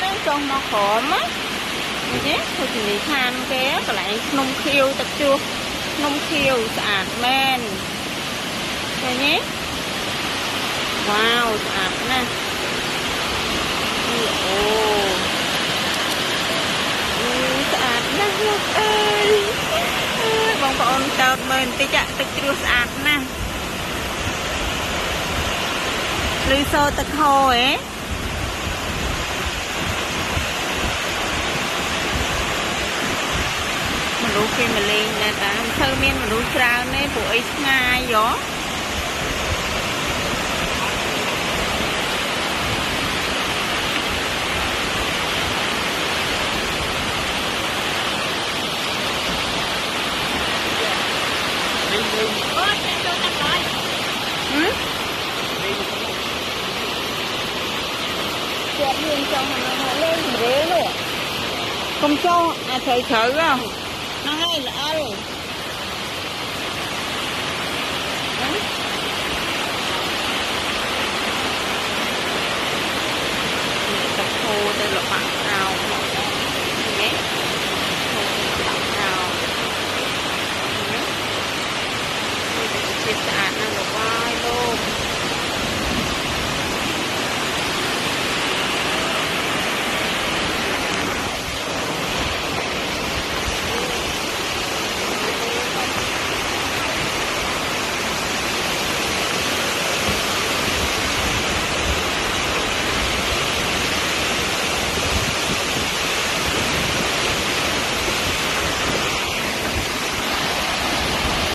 nó trong nó khổm á nhé thôi thì đi than ké còn lại nông khiêu tập chưa nông khiêu sạch men rồi nhé wow sạch nè ồ sạch nèลูกเอ้ยបងប្អូនតើមើលបន្តិចទឹកជ្រោះស្អាតណាស់លឺសូរទឹកហូរហ៎មនុស្សគេមកលេងដែរតាមិនធ្វើមានមនុស្សច្រើនទេព្រោះអីឆ្ងាយហ៎Chẹp liền trong nó lên thì rế luôn không cho à trời thử không nó hay là ăn tập khô đây là bạn rau nhé bạn rau chia sẻ nó được qua